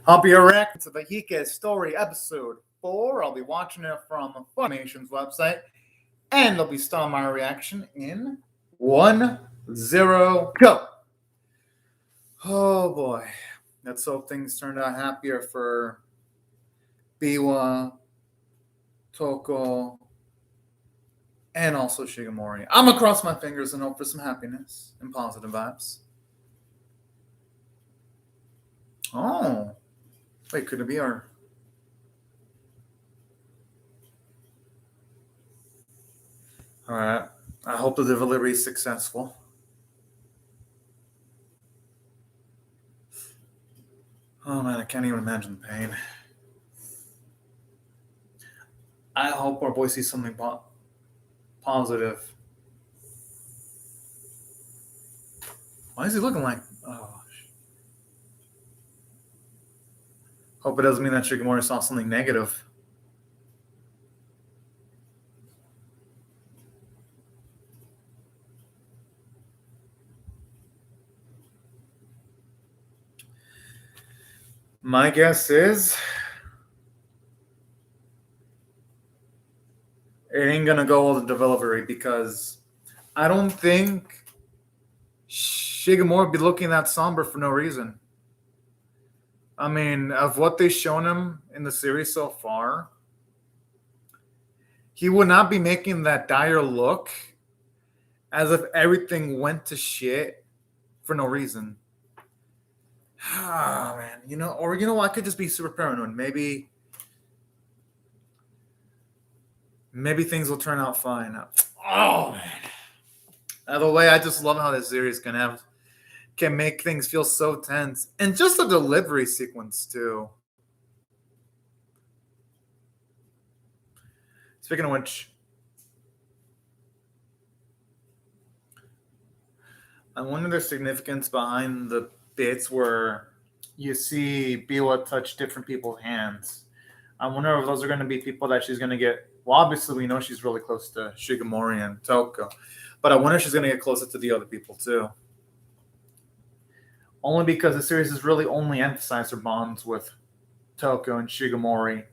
I'll be reacting to the Heike story episode 4. I'll be watching it from Funimation's website, and I'll be starting my reaction in 1-0 go. Oh boy, let's hope things turned out happier for Biwa, Toko, and also Shigemori. I'm gonna cross my fingers and hope for some happiness and positive vibes. Oh, wait, could it be our... Alright, I hope the delivery is successful. Oh man, I can't even imagine the pain. I hope our boy sees something positive. Why is he looking like... Oh. Hope it doesn't mean that Shigemori saw something negative. My guess is it ain't gonna go with the delivery because I don't think Shigemori would be looking that somber for no reason. I mean, of what they've shown him in the series so far, he would not be making that dire look as if everything went to shit for no reason. Ah, man, I could just be super paranoid. Maybe things will turn out fine. Oh man. Either way, I just love how this series can make things feel so tense. And just the delivery sequence too. Speaking of which, I wonder the significance behind the bits where you see Biwa touch different people's hands. I wonder if those are going to be people that she's going to get. Well, obviously, we know she's really close to Shigemori and Toko. But I wonder if she's going to get closer to the other people, too. Only because the series has really only emphasized her bonds with Toko and Shigemori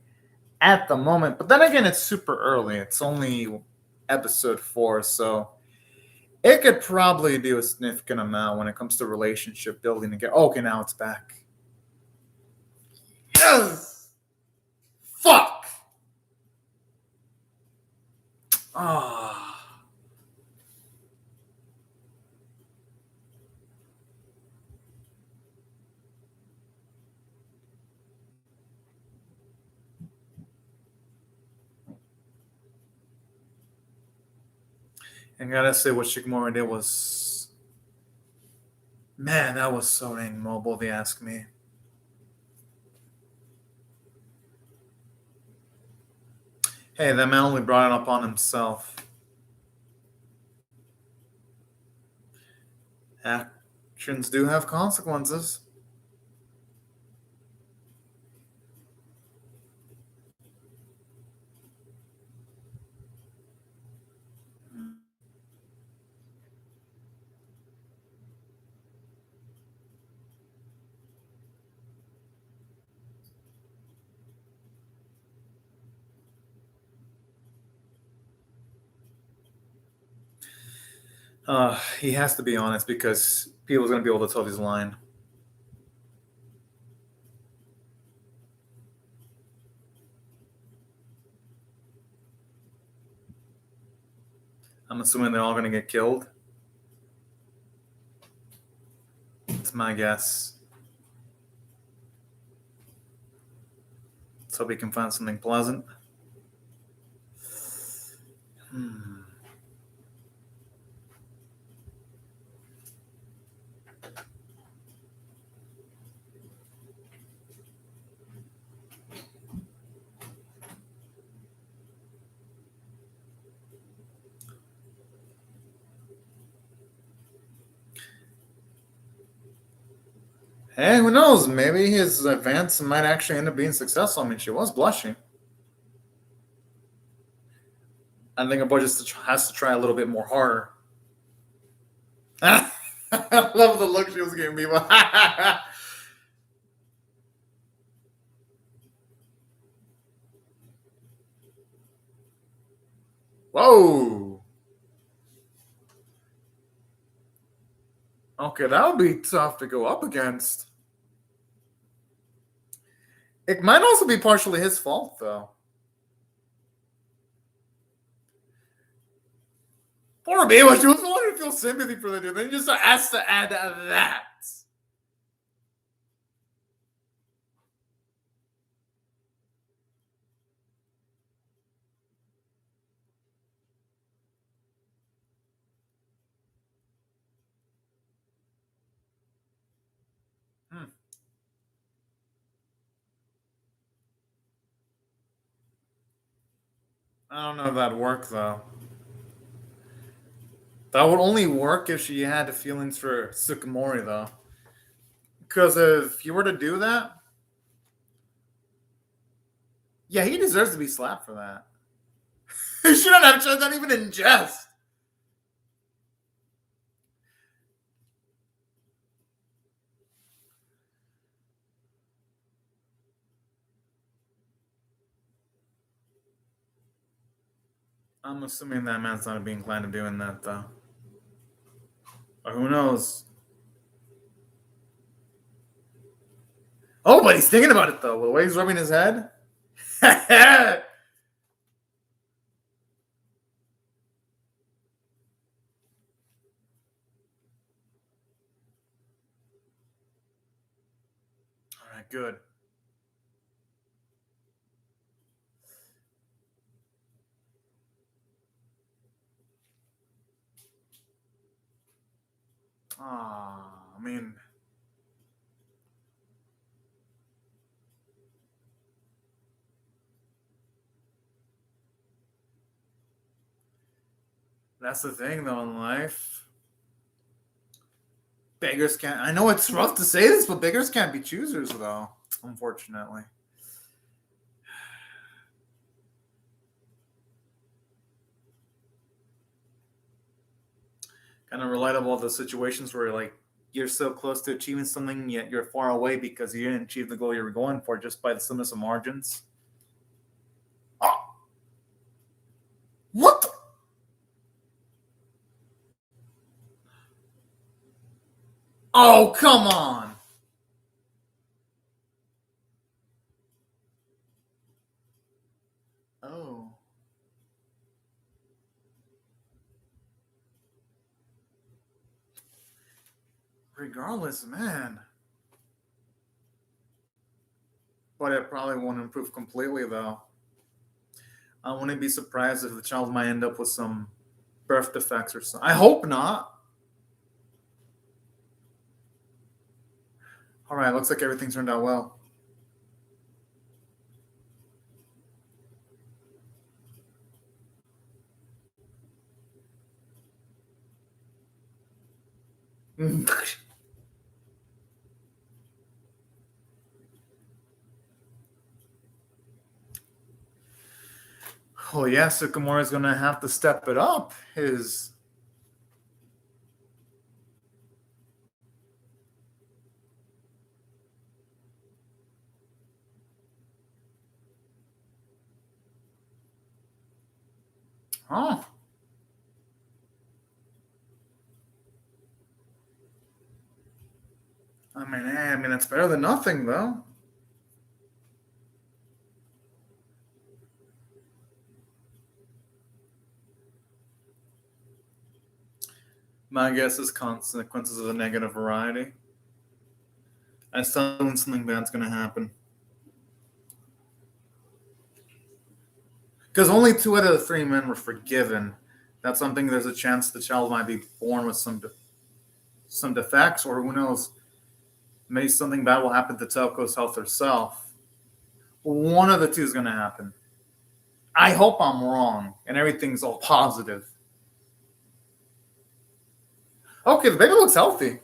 at the moment. But then again, it's super early. It's only episode 4, so it could probably do a significant amount when it comes to relationship building again. Okay, now it's back. Yes! Fuck! Ah. And gotta say, what Shigemori did was... Man, that was so dang mobile, they ask me. Hey, that man only brought it up on himself. Actions do have consequences. He has to be honest because people's going to be able to tell he's lying. I'm assuming they're all going to get killed. It's my guess. Let's hope we can find something pleasant. Hey, who knows? Maybe his advance might actually end up being successful. I mean, she was blushing. I think our boy just has to try a little bit more harder. I love the look she was giving me. Whoa. Okay, that would be tough to go up against. It might also be partially his fault, though. Poor Baywatch, she was wanting to feel sympathy for the dude. Then just has to add that. Hmm. I don't know if that'd work, though. That would only work if she had feelings for Tsukumori, though. Because if you were to do that, yeah, he deserves to be slapped for that. He shouldn't have said that even in jest. I'm assuming that man's not being inclined to doing that, though. Or who knows? Oh, but he's thinking about it, though. The way he's rubbing his head. All right, good. I mean, that's the thing, though, in life. Beggars can't. I know it's rough to say this, but beggars can't be choosers, though. Unfortunately. Kind of relatable the situations where like you're so close to achieving something yet you're far away because you didn't achieve the goal you were going for just by the slimness of margins. Oh, what? Oh, come on. Oh. Regardless, man. But it probably won't improve completely, though. I wouldn't be surprised if the child might end up with some birth defects or something. I hope not. All right, looks like everything turned out well. Oh yeah, Sycamore is gonna have to step it up. His oh, I mean, it's better than nothing, though. My guess is consequences of the negative variety. I still think something bad's gonna happen. Because only two out of the three men were forgiven. That's something. There's a chance the child might be born with some defects, or who knows, maybe something bad will happen to Toko's health herself. One of the two is gonna happen. I hope I'm wrong and everything's all positive. Okay, the baby looks healthy.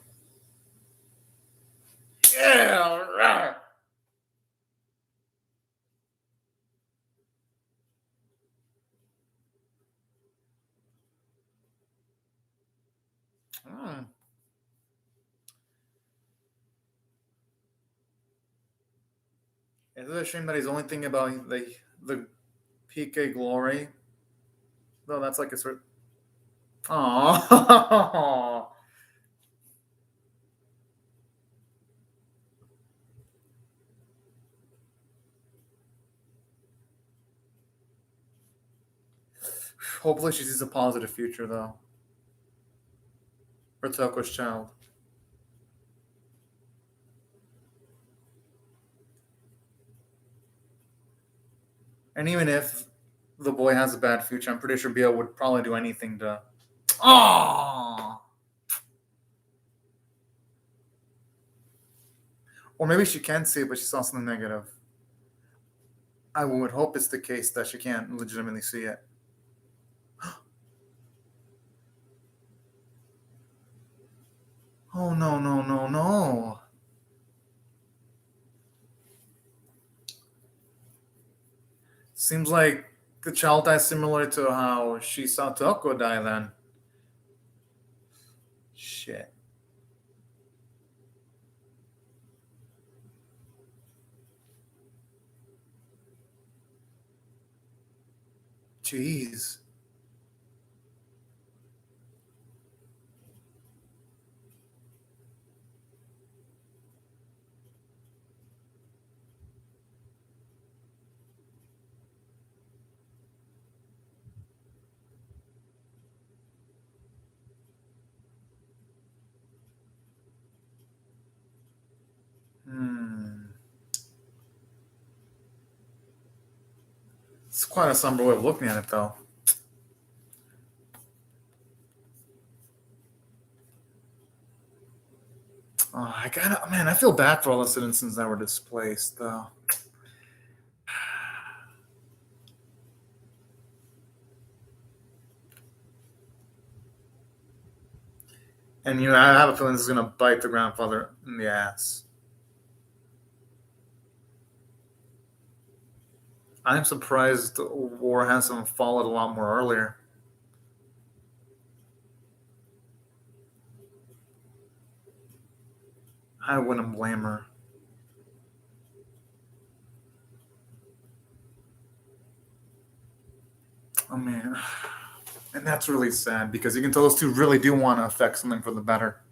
Yeah, right. Hmm. It's a shame that he's only thinking about the PK glory, Though that's like a sort. Oh. Hopefully, she sees a positive future though for Toko's child. And even if the boy has a bad future, I'm pretty sure Bia would probably do anything to. Oh. Or maybe she can see it, but she saw something negative. I would hope it's the case that she can't legitimately see it. Oh, no, no, no, no. Seems like the child dies similar to how she saw Toko die then. Shit. Jeez. Hmm. It's quite a somber way of looking at it, though. Oh, I gotta, man, I feel bad for all the citizens that were displaced, though. And, I have a feeling this is gonna bite the grandfather in the ass. I'm surprised the war hasn't followed a lot more earlier. I wouldn't blame her. Oh man, and that's really sad because you can tell those two really do want to affect something for the better,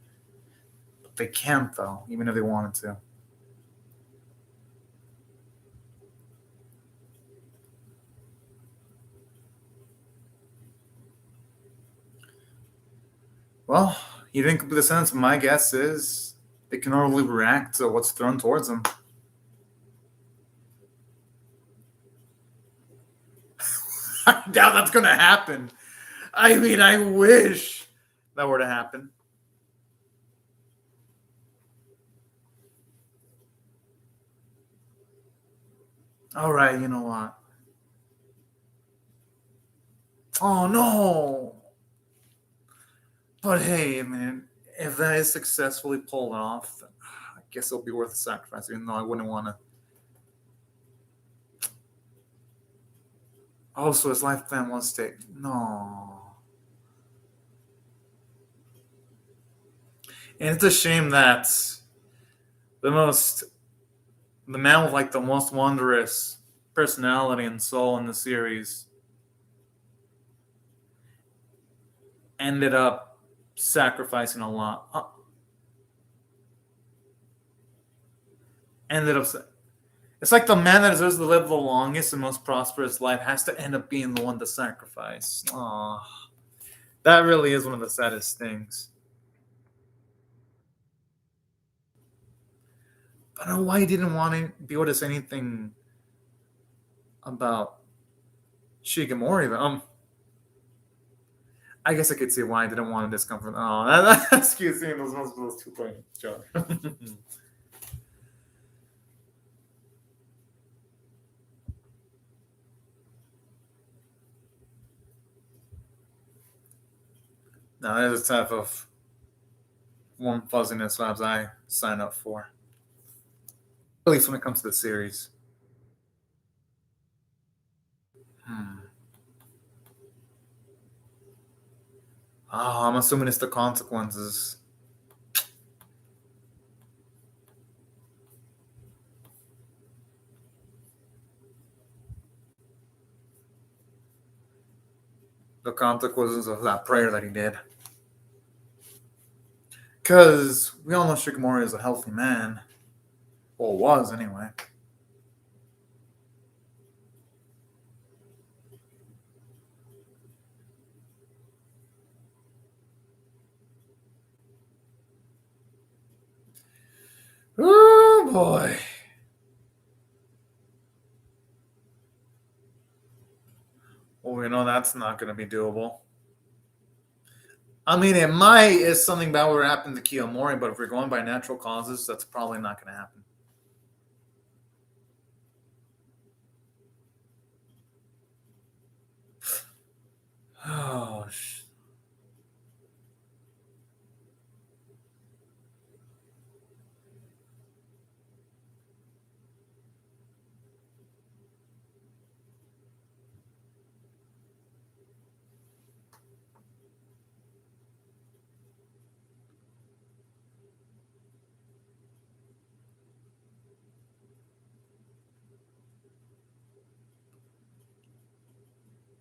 but they can't though, even if they wanted to. Well, you didn't complete the sentence. But my guess is they can only react to what's thrown towards them. I doubt that's gonna happen. I mean, I wish that were to happen. All right, you know what? Oh no! But hey, man, if that is successfully pulled off, I guess it'll be worth the sacrifice. Even though I wouldn't want to. Oh, so his life plan was to no. And it's a shame that the most the man with like the most wondrous personality and soul in the series ended up sacrificing a lot. Ended up it's like the man that deserves to live the longest and most prosperous life has to end up being the one to sacrifice. Aw. That really is one of the saddest things. I don't know why he didn't want to be able to say anything about Shigemori. But, I guess I could see why I didn't want to discomfort. Oh, excuse me, those 2 point joke. No, that is the type of warm fuzziness vibes I sign up for. At least when it comes to the series. Hmm. Oh, I'm assuming it's the consequences. the consequences of that prayer that he did. Because we all know Shigemori is a healthy man. Well, was anyway. Oh boy. Well, we know that's not going to be doable. I mean, it might if something bad were to happen to Kiyomori, but if we're going by natural causes, that's probably not going to happen. Oh,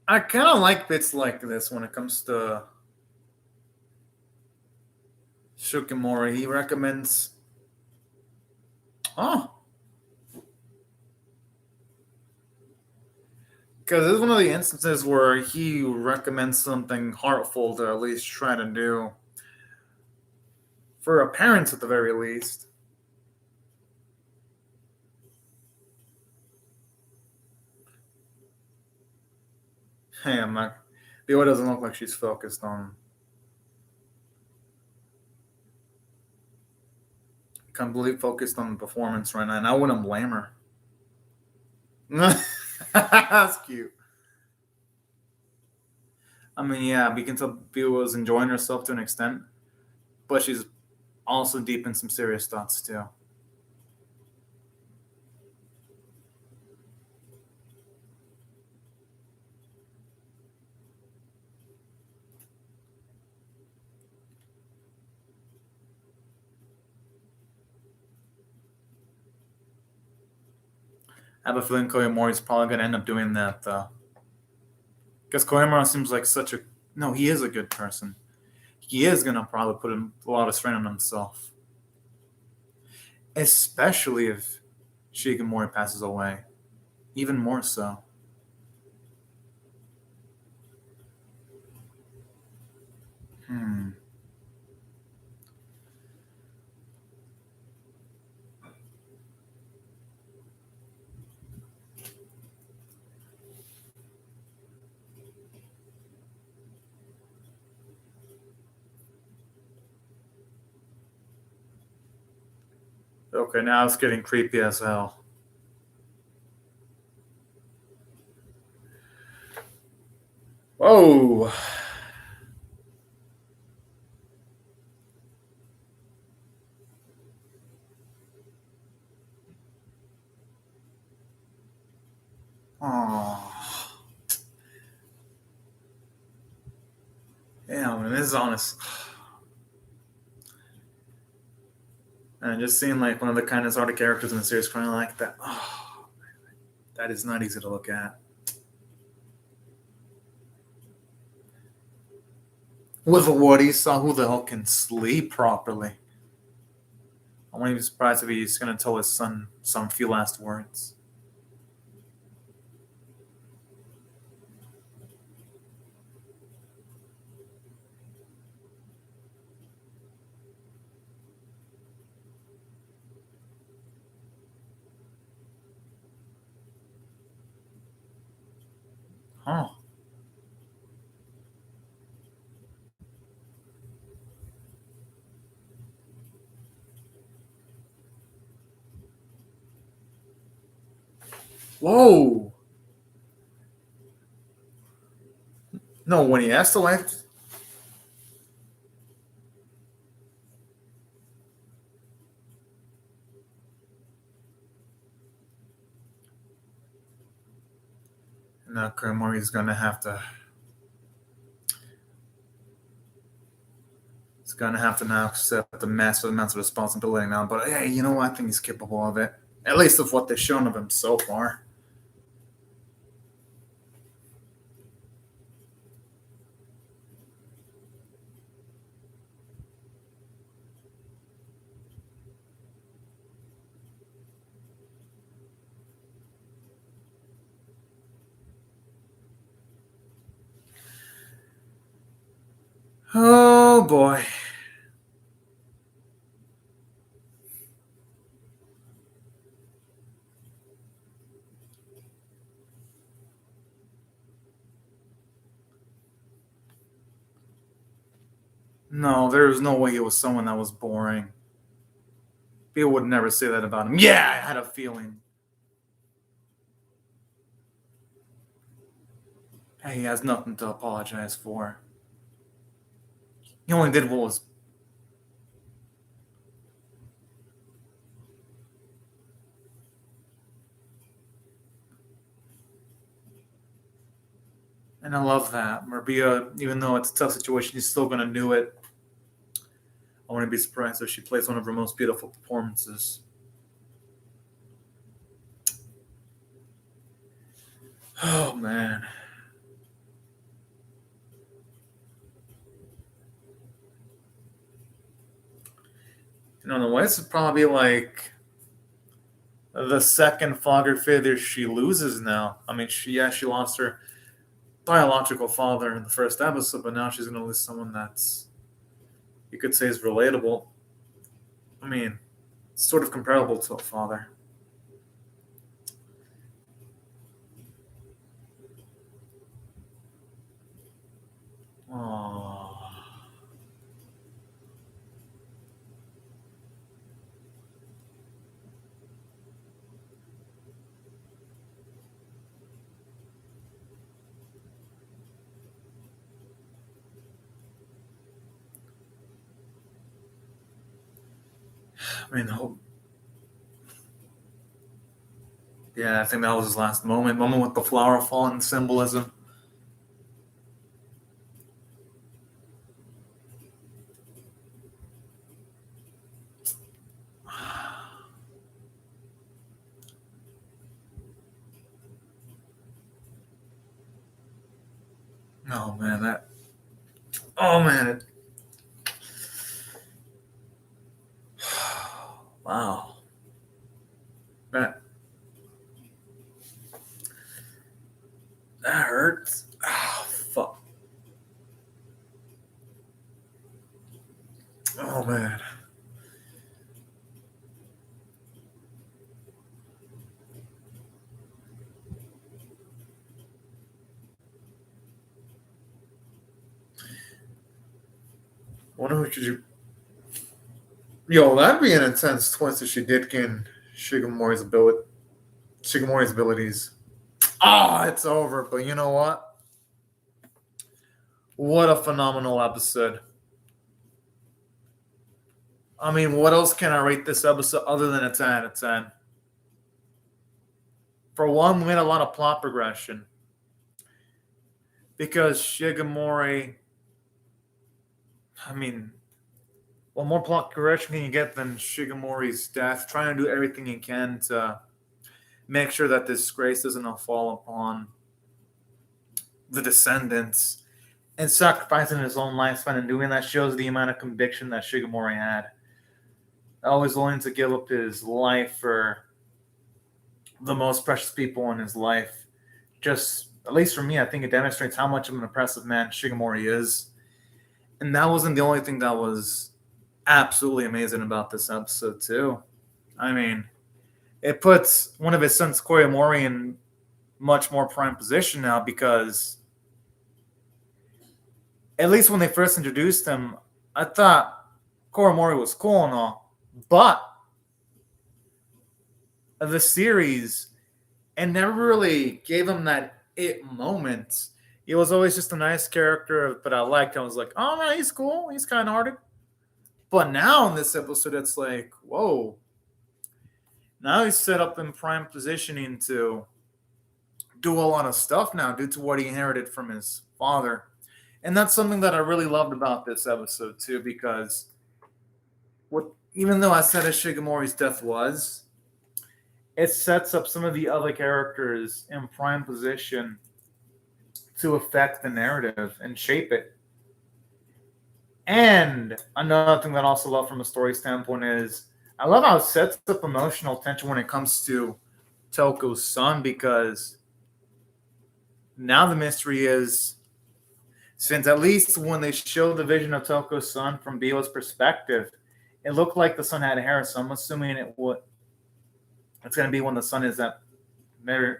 I kind of like bits like this when it comes to Shukimori. He recommends. Oh. Because this is one of the instances where he recommends something heartful to at least try to do. For a parent, at the very least. Hey, I'm not. The doesn't look like she's focused on. Completely focused on the performance right now, and I wouldn't blame her. That's cute. I mean, yeah, we can tell Bea was enjoying herself to an extent, but she's also deep in some serious thoughts too. I have a feeling Koyomori is probably going to end up doing that, though. Because Koyomori seems like such a. No, he is a good person. He is going to probably put a lot of strain on himself. Especially if Shigemori passes away. Even more so. Hmm. Okay, now it's getting creepy as hell. Whoa. Oh. Yeah, I mean, this is honest. And just seeing like one of the kindest hearted characters in the series crying like that. Oh, that is not easy to look at. With what he saw, who the hell can sleep properly? I wouldn't be surprised if he's going to tell his son some few last words. Huh. Whoa. No, when he asked the wife. Now Koyomori's going to have to. He's going to have to now accept the massive amounts of responsibility now. But hey, you know what? I think he's capable of it. At least of what they've shown of him so far. Oh boy. No, there's no way he was someone that was boring. People would never say that about him. Yeah, I had a feeling. Hey, he has nothing to apologize for. He only did what was. And I love that. Maria, even though it's a tough situation, she's still going to do it. I wouldn't be surprised if she plays one of her most beautiful performances. Oh, man. You know, in a way, this would probably be like the second father figure she loses now. I mean, she lost her biological father in the first episode, but now she's going to lose someone that's, you could say, is relatable. I mean, it's sort of comparable to a father. Oh. I mean, yeah, I think that was his last moment. Moment with the flower falling symbolism. Oh man, that. Oh man. Wow. That hurts. Oh fuck. Oh man. Wonder who could you. Yo, that'd be an intense twist if she did gain Shigemori's ability. Shigemori's abilities. Ah, it's over. But you know what? What a phenomenal episode. I mean, what else can I rate this episode other than a 10 out of 10? For one, we had a lot of plot progression. Because Shigemori, I mean, what more plot progression can you get than Shigemori's death? Trying to do everything he can to make sure that this disgrace doesn't fall upon the descendants, and sacrificing his own lifespan and doing that shows the amount of conviction that Shigemori had. Always willing to give up his life for the most precious people in his life. Just, at least for me, I think it demonstrates how much of an impressive man Shigemori is. And that wasn't the only thing that was absolutely amazing about this episode, too. I mean, it puts one of his sons, Koyomori, in much more prime position now because, at least when they first introduced him, I thought Koyomori was cool and all. But the series, and never really gave him that it moment. He was always just a nice character, but I liked him. I was like, oh man, he's cool. He's kind hearted. But now in this episode, it's like, whoa. Now he's set up in prime positioning to do a lot of stuff now due to what he inherited from his father. And that's something that I really loved about this episode too, because even though I said as Shigemori's death was, it sets up some of the other characters in prime position to affect the narrative and shape it. And another thing that I also love from a story standpoint is I love how it sets up emotional tension when it comes to Toko's son, because now the mystery is, Since at least when they showed the vision of Toko's son from Biwa's perspective, it looked like the son had hair. So I'm assuming it's going to be when the son is at married.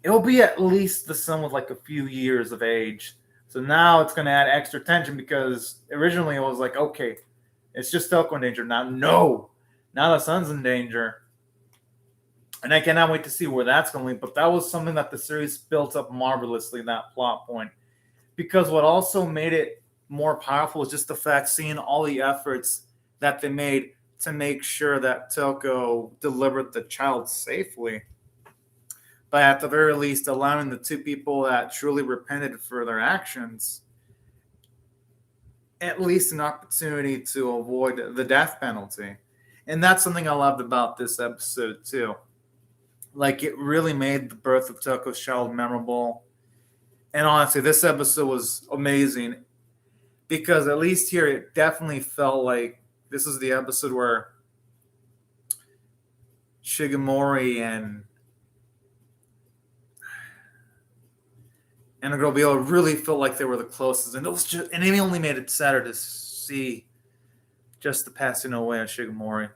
It'll be at least the son with like a few years of age. So now it's going to add extra tension because originally it was like, okay, it's just Toko in danger. Now, no, now the son's in danger. And I cannot wait to see where that's going to lead. But that was something that the series built up marvelously, that plot point. Because what also made it more powerful is just the fact seeing all the efforts that they made to make sure that Toko delivered the child safely. But at the very least, allowing the two people that truly repented for their actions at least an opportunity to avoid the death penalty. And that's something I loved about this episode too. Like, it really made the birth of Toko's child memorable. And honestly, this episode was amazing because at least here it definitely felt like this is the episode where Shigemori and the girl Biola really felt like they were the closest, and it only made it sadder to see just the passing away of Shigemori.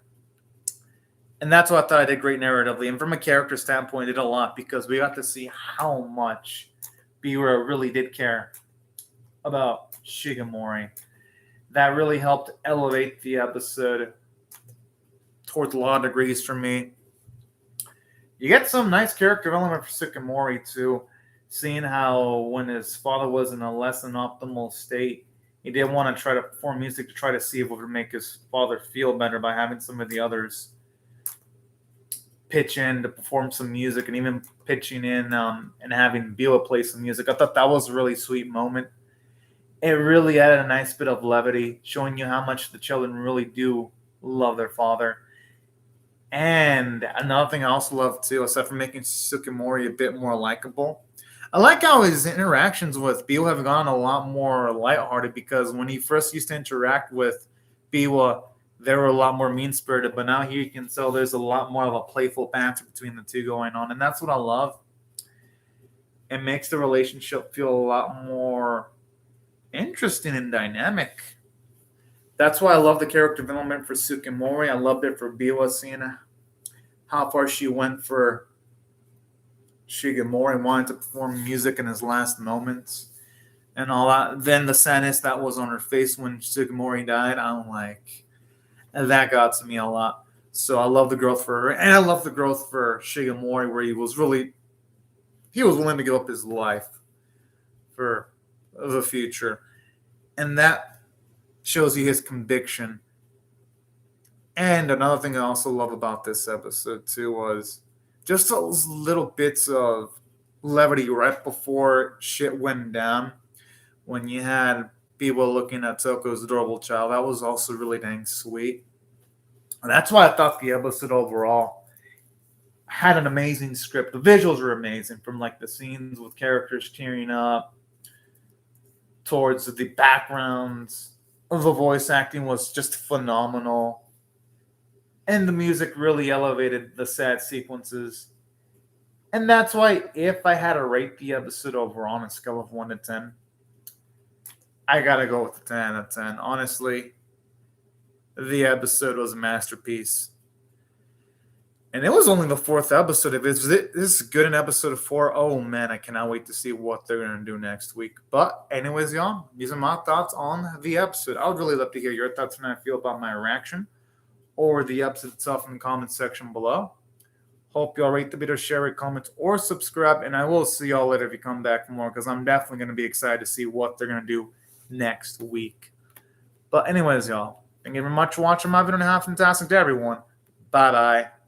And that's what I thought I did great narratively, and from a character standpoint, it did a lot because we got to see how much Biwa really did care about Shigemori. That really helped elevate the episode towards a lot of degrees for me. You get some nice character development for Shigemori too. Seeing how when his father was in a less than optimal state, he did want to try to perform music to try to see if it would make his father feel better by having some of the others pitch in to perform some music, and even pitching in and having Biwa play some music. I thought that was a really sweet moment. It really added a nice bit of levity, showing you how much the children really do love their father. And another thing I also love too, aside from making Shigemori a bit more likable, I like how his interactions with Biwa have gone a lot more lighthearted, because when he first used to interact with Biwa, they were a lot more mean-spirited, but now here you can tell there's a lot more of a playful banter between the two going on, and that's what I love. It makes the relationship feel a lot more interesting and dynamic. That's why I love the character development for Shigemori. I loved it for Biwa, seeing how far she went for Shigemori, wanted to perform music in his last moments and all that. Then the sadness that was on her face when Shigemori died, I'm like, that got to me a lot. So I love the growth for her, and I love the growth for Shigemori, where he was willing to give up his life for the future. And that shows you his conviction. And another thing I also love about this episode too was just those little bits of levity right before shit went down. When you had people looking at Toko's adorable child, that was also really dang sweet. And that's why I thought the episode overall had an amazing script. The visuals were amazing, from like the scenes with characters tearing up towards the backgrounds. The voice acting was just phenomenal. And the music really elevated the sad sequences. And that's why if I had to rate the episode overall on a scale of 1 to 10, I gotta go with the 10 out of 10. Honestly, the episode was a masterpiece. And it was only the 4th episode. If this is good in episode 4, oh man, I cannot wait to see what they're going to do next week. But anyways, y'all, these are my thoughts on the episode. I would really love to hear your thoughts and how I feel about my reaction or the episode itself in the comment section below. Hope y'all rate the video, share it, comment, or subscribe. And I will see y'all later if you come back for more, because I'm definitely going to be excited to see what they're going to do next week. But anyways, y'all, thank you very much for watching my video, and have a fantastic day, everyone. Bye-bye.